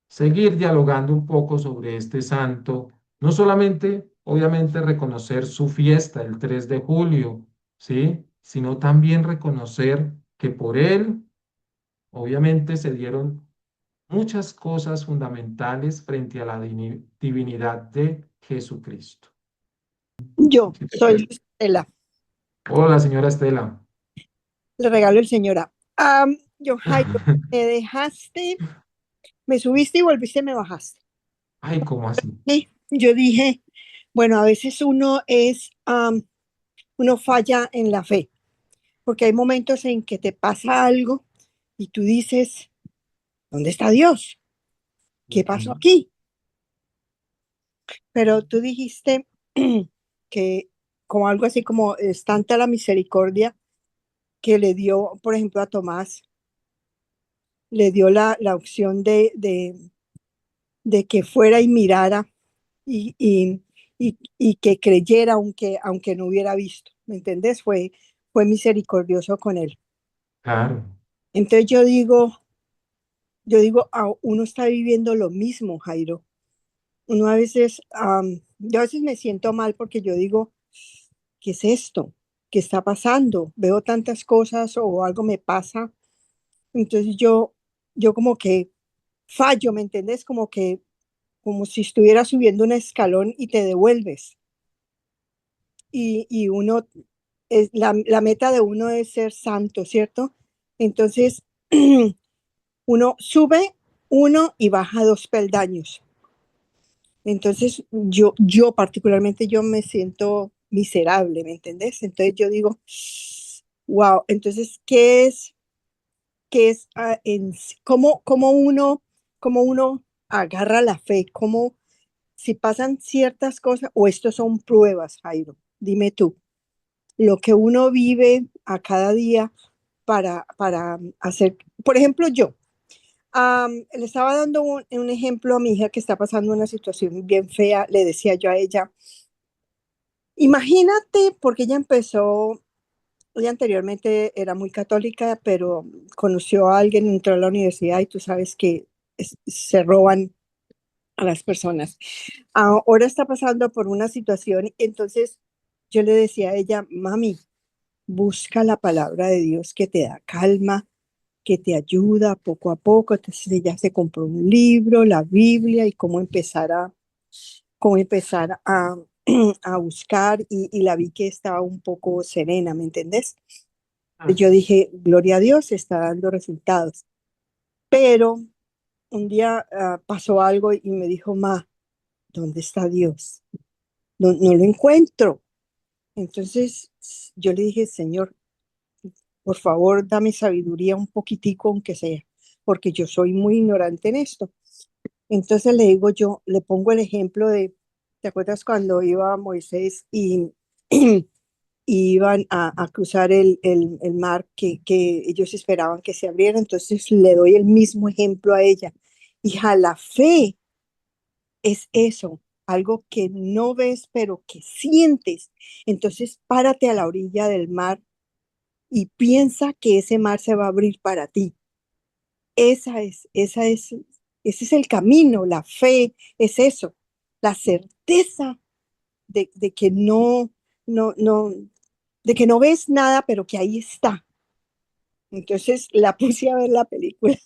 Speaker 1: seguir dialogando un poco sobre este santo, no solamente, obviamente, reconocer su fiesta el 3 de julio, ¿sí? Sino también reconocer que por él, obviamente, se dieron muchas cosas fundamentales frente a la divinidad de Jesucristo.
Speaker 2: Yo
Speaker 1: ¿Sí te
Speaker 2: soy
Speaker 1: parece?
Speaker 2: Estela,
Speaker 1: Hola, señora Estela.
Speaker 2: le regalo el señora. Yo, Jairo, me dejaste, me subiste y volviste, me bajaste.
Speaker 1: Ay, ¿cómo así?
Speaker 2: Y yo dije, bueno, a veces uno falla en la fe, porque hay momentos en que te pasa algo y tú dices, ¿dónde está Dios? ¿Qué pasó
Speaker 1: Ujú.
Speaker 2: aquí? Pero tú dijiste que como algo así como es tanta la misericordia que le dio, por ejemplo, a Tomás, le dio la opción de que fuera y mirara y que creyera aunque no hubiera visto, ¿me entendés? Fue misericordioso con él.
Speaker 1: Claro,
Speaker 2: Entonces uno está viviendo lo mismo, Jairo. Uno a veces, yo a veces me siento mal porque yo digo, ¿qué es esto? ¿Qué está pasando? Veo tantas cosas o algo me pasa. Entonces yo como que fallo, ¿me entendés? Como si estuvieras subiendo un escalón y te devuelves. Y uno, la meta de uno es ser santo, ¿cierto? Entonces, uno sube uno y baja dos peldaños. Entonces, yo particularmente, yo me siento miserable, ¿me entendés? Entonces yo digo, wow, entonces, ¿cómo cómo uno agarra la fe? ¿Cómo, si pasan ciertas cosas, o estos son pruebas, Jairo? Dime tú, lo que uno vive a cada día para hacer, por ejemplo, yo le estaba dando un ejemplo a mi hija que está pasando una situación bien fea, le decía yo a ella, imagínate, porque ella anteriormente era muy católica, pero conoció a alguien, entró a la universidad y tú sabes que se roban a las personas. Ahora está pasando por una situación, entonces yo le decía a ella, mami, busca la palabra de Dios que te da calma, que te ayuda poco a poco. Entonces ella se compró un libro, la Biblia, y cómo empezar a buscar, y la vi que estaba un poco serena, ¿me entendés? Y yo dije, gloria a Dios, está dando resultados. Pero un día pasó algo y me dijo, ma, ¿dónde está Dios? No lo encuentro. Entonces yo le dije, Señor, por favor, dame sabiduría un poquitico, aunque sea, porque yo soy muy ignorante en esto. Entonces le digo yo, le pongo el ejemplo de, ¿te acuerdas cuando iba Moisés y iban a cruzar el mar que ellos esperaban que se abriera? Entonces le doy el mismo ejemplo a ella. Hija, la fe es eso, algo que no ves, pero que sientes. Entonces párate a la orilla del mar y piensa que ese mar se va a abrir para ti. Esa es, ese es el camino, la fe es eso, la certeza de que no, de que no ves nada, pero que ahí está. Entonces la puse a ver la película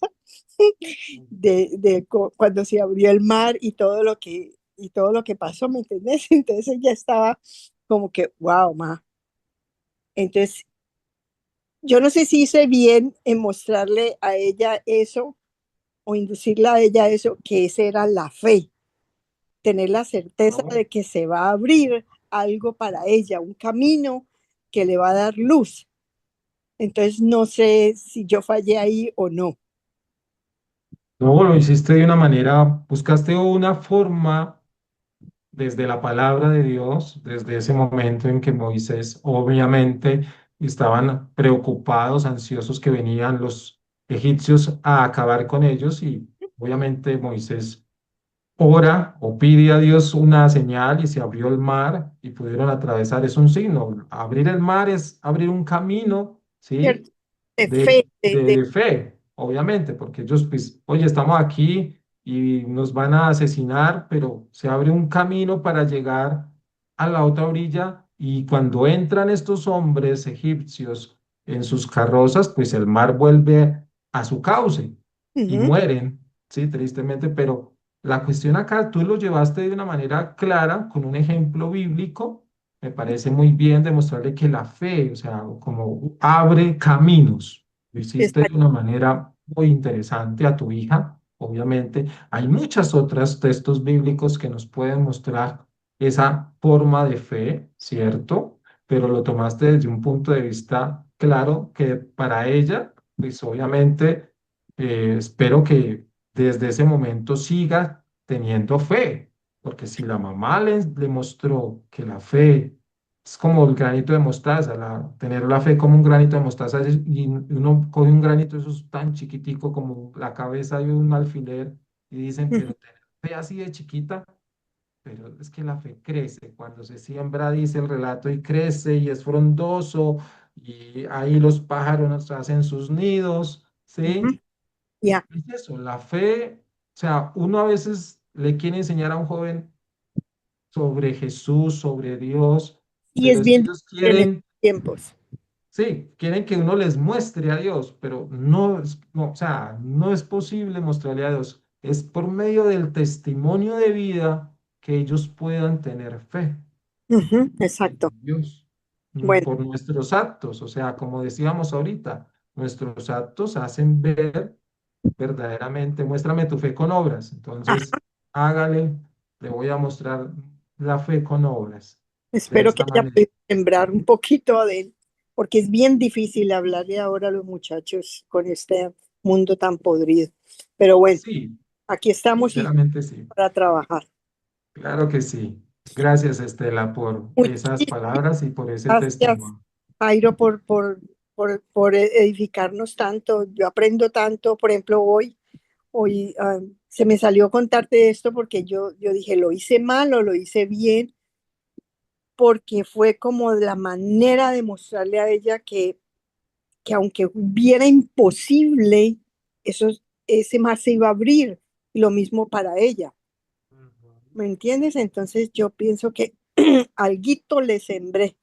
Speaker 2: cuando se abrió el mar y todo lo que pasó, ¿me entendés? Entonces ella estaba como que, wow, ma. Entonces, yo no sé si hice bien en mostrarle a ella eso o inducirla a ella eso, que esa era la fe, tener la certeza
Speaker 1: no,
Speaker 2: de que se va a abrir algo para ella, un camino que le va a dar luz. Entonces, no sé si yo fallé ahí o no.
Speaker 1: no, lo hiciste de una manera, buscaste una forma desde la palabra de Dios, desde ese momento en que Moisés obviamente estaban preocupados, ansiosos que venían los egipcios a acabar con ellos Obviamente Moisés ora o pide a Dios una señal y se abrió el mar y pudieron atravesar. Es un signo. Abrir el mar es abrir un camino, ¿sí?
Speaker 2: ¿cierto? De fe,
Speaker 1: De fe, obviamente, porque ellos, pues, oye, estamos aquí y nos van a asesinar, pero se abre un camino para llegar a la otra orilla y cuando entran estos hombres egipcios en sus carrozas, pues el mar vuelve a su cauce y
Speaker 2: ujú,
Speaker 1: mueren, sí, tristemente, pero la cuestión acá tú lo llevaste de una manera clara, con un ejemplo bíblico. Me parece muy bien demostrarle que la fe, o sea, como abre caminos. Lo hiciste de
Speaker 2: exacto.
Speaker 1: una manera muy interesante a tu hija, obviamente. Hay muchas otras textos bíblicos que nos pueden mostrar esa forma de fe, ¿cierto? Pero lo tomaste desde un punto de vista claro que para ella, pues obviamente, espero que desde ese momento siga teniendo fe, porque si la mamá le mostró que la fe es como el granito de mostaza, tener la fe como un granito de mostaza, y uno coge un granito, eso es tan chiquitico como la cabeza de un alfiler, y dicen,
Speaker 2: Ujú,
Speaker 1: pero tener fe así de chiquita, pero es que la fe crece, cuando se siembra, dice el relato, y crece y es frondoso, y ahí los pájaros hacen sus nidos,
Speaker 2: ujú,
Speaker 1: ¿sí?
Speaker 2: ya.
Speaker 1: Es eso, la fe, o sea, uno a veces le quiere enseñar a un joven sobre Jesús, sobre Dios,
Speaker 2: Y
Speaker 1: pero
Speaker 2: es
Speaker 1: es que
Speaker 2: bien
Speaker 1: ellos
Speaker 2: difícil en estos
Speaker 1: quieren,
Speaker 2: tiempos.
Speaker 1: sí, quieren que uno les muestre a Dios, pero no, no, o sea, no es posible mostrarle a Dios. Es por medio del testimonio de vida que ellos puedan tener fe
Speaker 2: Ujú,
Speaker 1: en
Speaker 2: exacto.
Speaker 1: Dios,
Speaker 2: Bueno,
Speaker 1: por nuestros actos. O sea, como decíamos ahorita, nuestros actos hacen ver verdaderamente, muéstrame tu fe con obras.
Speaker 2: ah,
Speaker 1: Entonces, hágale, le voy a mostrar la fe con obras. De
Speaker 2: espero que
Speaker 1: esta
Speaker 2: haya
Speaker 1: manera.
Speaker 2: podido sembrar un poquito de él, porque es bien difícil hablarle ahora a los muchachos con este mundo tan podrido. Pero bueno,
Speaker 1: Sí,
Speaker 2: aquí estamos y
Speaker 1: sinceramente sí.
Speaker 2: para trabajar.
Speaker 1: Claro que sí. Gracias, Estela, por esas
Speaker 2: Muchísimas
Speaker 1: palabras y por ese
Speaker 2: gracias,
Speaker 1: testimonio.
Speaker 2: Jairo, por edificarnos tanto. Yo aprendo tanto, por ejemplo, hoy se me salió contarte esto porque yo dije, ¿lo hice mal o lo hice bien? Porque fue como la manera de mostrarle a ella que aunque hubiera imposible, eso, ese mar se iba a abrir, y lo mismo para ella,
Speaker 1: Ujú.
Speaker 2: ¿me entiendes? Entonces yo pienso que alguito le sembré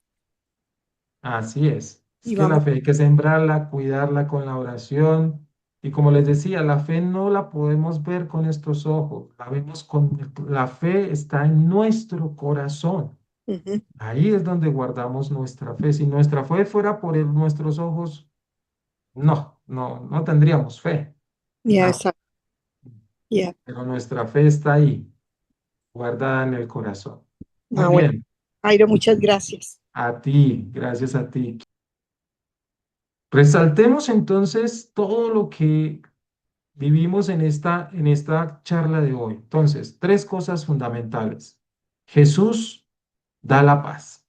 Speaker 1: Así es. Es
Speaker 2: y
Speaker 1: que la
Speaker 2: vamos.
Speaker 1: fe hay que sembrarla, cuidarla con la oración. Y como les decía, la fe no la podemos ver con estos ojos, la vemos la fe está en nuestro corazón.
Speaker 2: Ujú,
Speaker 1: Ahí es donde guardamos nuestra fe. Si nuestra fe fuera por nuestros ojos, no tendríamos fe.
Speaker 2: ya,
Speaker 1: No,
Speaker 2: exacto, ya.
Speaker 1: pero nuestra fe está ahí, guardada en el corazón. Muy
Speaker 2: Ah, bueno,
Speaker 1: bien,
Speaker 2: Jairo, muchas gracias.
Speaker 1: a ti, gracias a ti. Resaltemos entonces todo lo que vivimos en esta charla de hoy. Entonces, tres cosas fundamentales. Jesús da la paz,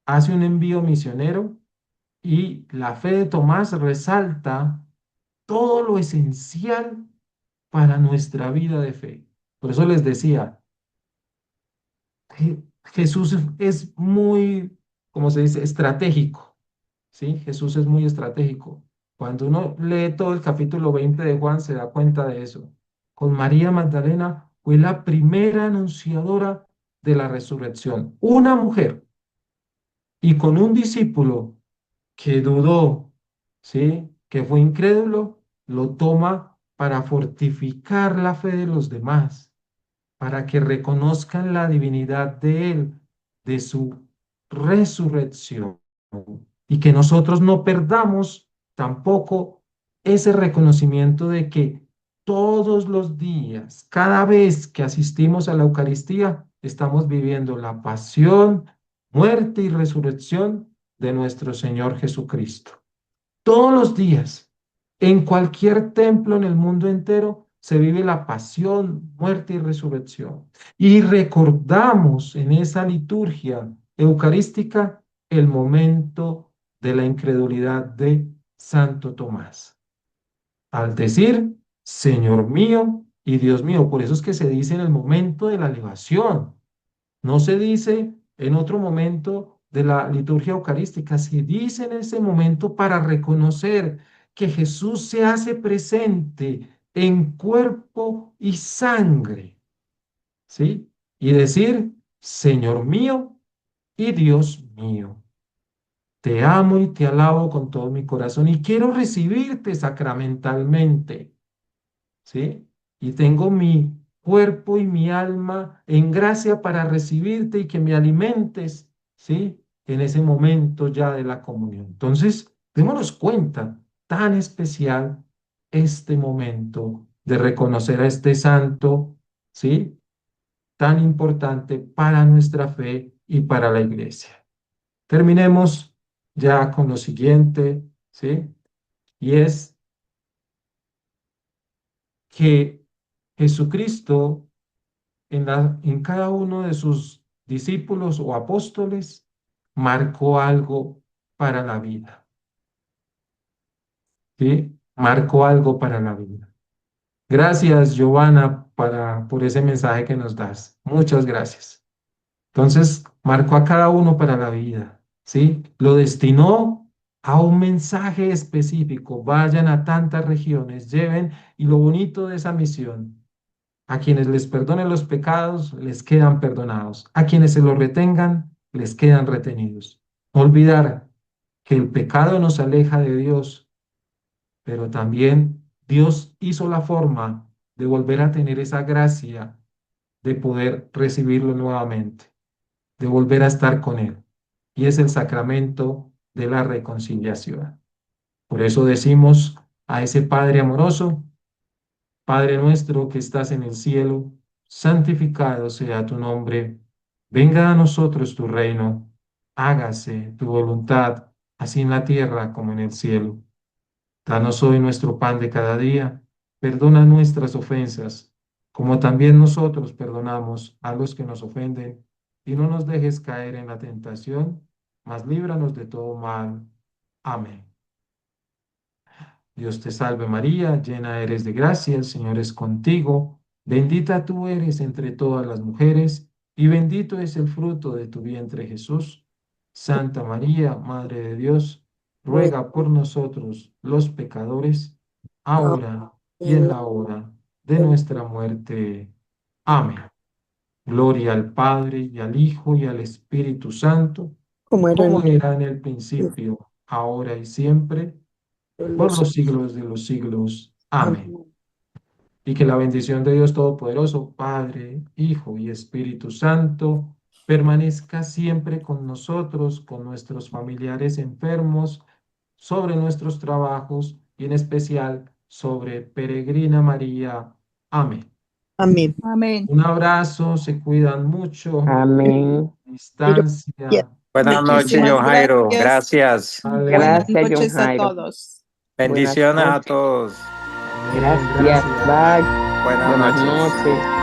Speaker 1: hace un envío misionero y la fe de Tomás resalta todo lo esencial para nuestra vida de fe. Por eso les decía, Jesús es muy, como se dice, estratégico, ¿sí? Jesús es muy estratégico. Cuando uno lee todo el capítulo 20 de Juan, se da cuenta de eso. Con María Magdalena fue la primera anunciadora de la resurrección, una mujer, y con un discípulo que dudó, ¿sí? Que fue incrédulo, lo toma para fortificar la fe de los demás, para que reconozcan la divinidad de Él, de su resurrección, y que nosotros no perdamos tampoco ese reconocimiento de que todos los días, cada vez que asistimos a la Eucaristía, estamos viviendo la pasión, muerte y resurrección de nuestro Señor Jesucristo. Todos los días, en cualquier templo en el mundo entero, se vive la pasión, muerte y resurrección. Y recordamos en esa liturgia eucarística el momento de la incredulidad de Santo Tomás. Al decir, Señor mío y Dios mío. Por eso es que se dice en el momento de la elevación. No se dice en otro momento de la liturgia eucarística, se dice en ese momento para reconocer que Jesús se hace presente en cuerpo y sangre, ¿sí? Y decir, Señor mío y Dios mío, te amo y te alabo con todo mi corazón y quiero recibirte sacramentalmente, ¿sí? Y tengo mi cuerpo y mi alma en gracia para recibirte y que me alimentes, ¿sí? En ese momento ya de la comunión. Entonces, démonos cuenta, tan especial este momento de reconocer a este santo, ¿sí? Tan importante para nuestra fe y para la iglesia. Terminemos ya con lo siguiente, ¿sí? Y es que Jesucristo en cada uno de sus discípulos o apóstoles marcó algo para la vida, ¿sí? Marcó algo para la vida. Gracias, Giovanna, por ese mensaje que nos das. Muchas gracias. Entonces, marcó a cada uno para la vida, ¿sí? Lo destinó a un mensaje específico. Vayan a tantas regiones, lleven, y lo bonito de esa misión, a quienes les perdonen los pecados, les quedan perdonados. A quienes se los retengan, les quedan retenidos. No olvidar que el pecado nos aleja de Dios, pero también Dios hizo la forma de volver a tener esa gracia de poder recibirlo nuevamente, de volver a estar con Él. Y es el sacramento de la reconciliación. Por eso decimos a ese Padre amoroso, Padre nuestro que estás en el cielo, santificado sea tu nombre. Venga a nosotros tu reino. Hágase tu voluntad, así en la tierra como en el cielo. Danos hoy nuestro pan de cada día. Perdona nuestras ofensas, como también nosotros perdonamos a los que nos ofenden. Y no nos dejes caer en la tentación, mas líbranos de todo mal. Amén. Dios te salve María, llena eres de gracia, el Señor es contigo, bendita tú eres entre todas las mujeres, y bendito es el fruto de tu vientre Jesús. Santa María, Madre de Dios,
Speaker 2: Ruega
Speaker 1: ruega por nosotros los pecadores,
Speaker 2: ahora
Speaker 1: ahora
Speaker 2: y
Speaker 1: y
Speaker 2: en
Speaker 1: en
Speaker 2: la
Speaker 1: la hora de
Speaker 2: de
Speaker 1: nuestra muerte. Amén. Gloria al Padre y al Hijo y al Espíritu Santo,
Speaker 2: como era
Speaker 1: como
Speaker 2: en
Speaker 1: era en el principio, ahora y siempre por
Speaker 2: los
Speaker 1: los siglos de los siglos. Amén.
Speaker 2: amén.
Speaker 1: Y que la bendición de Dios Todopoderoso, Padre, Hijo y Espíritu Santo, permanezca siempre con nosotros, con nuestros familiares enfermos, sobre nuestros trabajos y en especial sobre Peregrina María. Amén.
Speaker 2: Amén.
Speaker 3: Amén.
Speaker 1: Un abrazo, se cuidan mucho,
Speaker 4: Amén.
Speaker 2: Pero
Speaker 1: distancia.
Speaker 5: Buenas noches,
Speaker 3: Muchísimas
Speaker 5: John Jairo.
Speaker 3: gracias.
Speaker 5: Gracias.
Speaker 1: Vale,
Speaker 3: Buenas
Speaker 4: Gracias, John
Speaker 3: noches a
Speaker 4: Jairo.
Speaker 3: todos.
Speaker 4: Buenas
Speaker 5: Bendiciones a
Speaker 4: noches.
Speaker 5: todos.
Speaker 1: amén,
Speaker 4: Gracias.
Speaker 1: gracias.
Speaker 4: Bye.
Speaker 5: Buenas
Speaker 4: Buenas
Speaker 5: noches.
Speaker 4: noches.